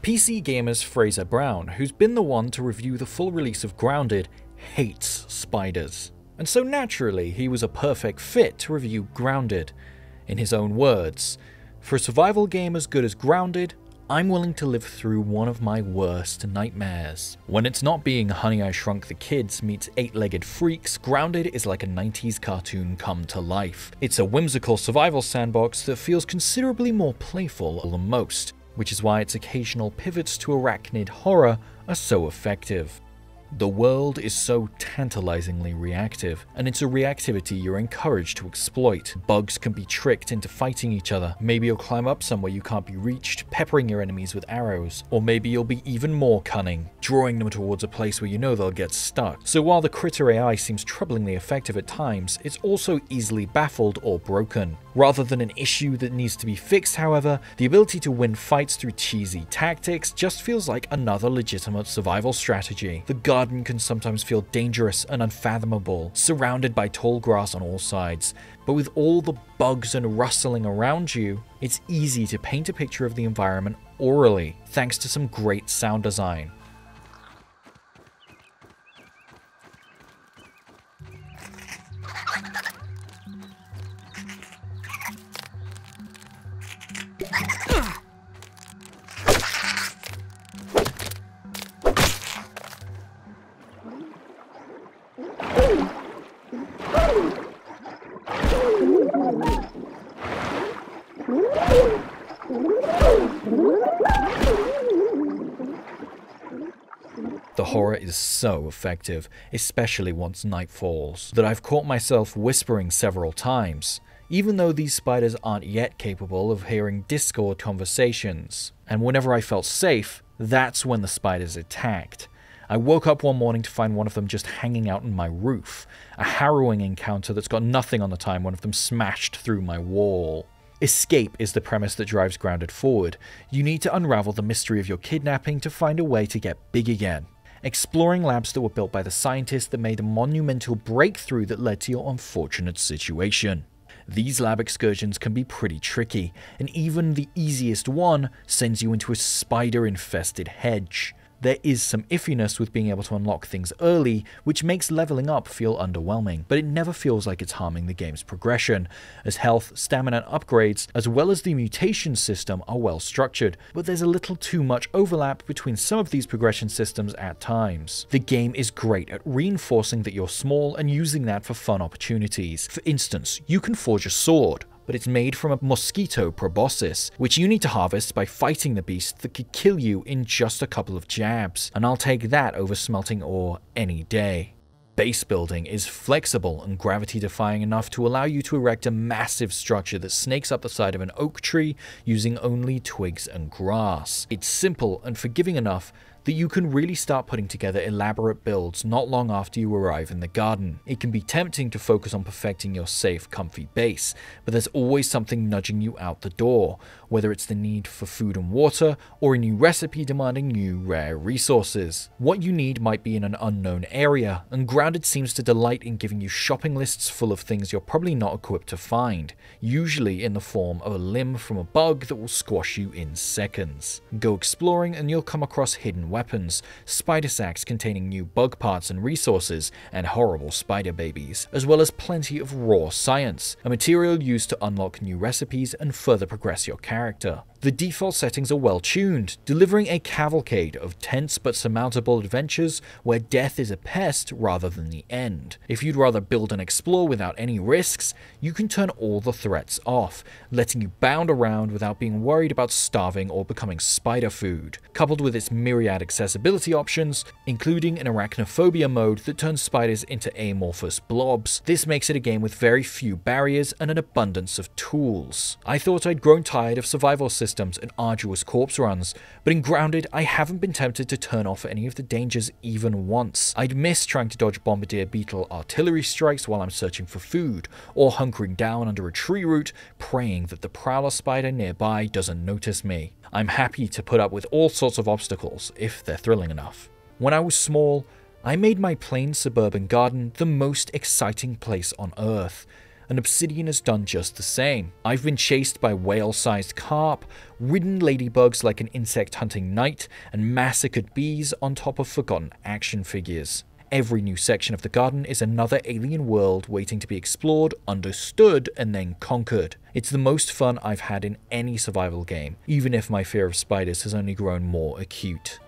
PC Gamer's Fraser Brown, who's been the one to review the full release of Grounded, hates spiders. And so naturally, he was a perfect fit to review Grounded. In his own words, "For a survival game as good as Grounded, I'm willing to live through one of my worst nightmares." When it's not being Honey I Shrunk the Kids meets Eight-Legged Freaks, Grounded is like a 90s cartoon come to life. It's a whimsical survival sandbox that feels considerably more playful than most, which is why its occasional pivots to arachnid horror are so effective. The world is so tantalizingly reactive, and it's a reactivity you're encouraged to exploit. Bugs can be tricked into fighting each other. Maybe you'll climb up somewhere you can't be reached, peppering your enemies with arrows. Or maybe you'll be even more cunning, drawing them towards a place where you know they'll get stuck. So while the critter AI seems troublingly effective at times, it's also easily baffled or broken. Rather than an issue that needs to be fixed, however, the ability to win fights through cheesy tactics just feels like another legitimate survival strategy. The garden can sometimes feel dangerous and unfathomable, surrounded by tall grass on all sides, but with all the bugs and rustling around you, it's easy to paint a picture of the environment orally, thanks to some great sound design. The horror is so effective, especially once night falls, that I've caught myself whispering several times, even though these spiders aren't yet capable of hearing Discord conversations. And whenever I felt safe, that's when the spiders attacked. I woke up one morning to find one of them just hanging out on my roof, a harrowing encounter that's got nothing on the time one of them smashed through my wall. Escape is the premise that drives Grounded forward. You need to unravel the mystery of your kidnapping to find a way to get big again. Exploring labs that were built by the scientists that made a monumental breakthrough that led to your unfortunate situation. These lab excursions can be pretty tricky, and even the easiest one sends you into a spider-infested hedge. There is some iffiness with being able to unlock things early, which makes leveling up feel underwhelming, but it never feels like it's harming the game's progression, as health, stamina upgrades, as well as the mutation system are well structured, but there's a little too much overlap between some of these progression systems at times. The game is great at reinforcing that you're small and using that for fun opportunities. For instance, you can forge a sword, but it's made from a mosquito proboscis, which you need to harvest by fighting the beast that could kill you in just a couple of jabs, and I'll take that over smelting ore any day. Base building is flexible and gravity-defying enough to allow you to erect a massive structure that snakes up the side of an oak tree using only twigs and grass. It's simple and forgiving enough that you can really start putting together elaborate builds not long after you arrive in the garden. It can be tempting to focus on perfecting your safe, comfy base, but there's always something nudging you out the door, whether it's the need for food and water, or a new recipe demanding new rare resources. What you need might be in an unknown area, and Grounded seems to delight in giving you shopping lists full of things you're probably not equipped to find, usually in the form of a limb from a bug that will squash you in seconds. Go exploring and you'll come across hidden weapons, spider sacks containing new bug parts and resources, and horrible spider babies, as well as plenty of raw science, a material used to unlock new recipes and further progress your character. The default settings are well tuned, delivering a cavalcade of tense but surmountable adventures where death is a pest rather than the end. If you'd rather build and explore without any risks, you can turn all the threats off, letting you bound around without being worried about starving or becoming spider food. Coupled with its myriad accessibility options, including an arachnophobia mode that turns spiders into amorphous blobs, this makes it a game with very few barriers and an abundance of tools. I thought I'd grown tired of survival systems and arduous corpse runs, but in Grounded I haven't been tempted to turn off any of the dangers even once. I'd miss trying to dodge bombardier beetle artillery strikes while I'm searching for food, or hunkering down under a tree root, praying that the prowler spider nearby doesn't notice me. I'm happy to put up with all sorts of obstacles, if they're thrilling enough. When I was small, I made my plain suburban garden the most exciting place on earth, and Obsidian has done just the same. I've been chased by whale-sized carp, ridden ladybugs like an insect-hunting knight, and massacred bees on top of forgotten action figures. Every new section of the garden is another alien world waiting to be explored, understood, and then conquered. It's the most fun I've had in any survival game, even if my fear of spiders has only grown more acute.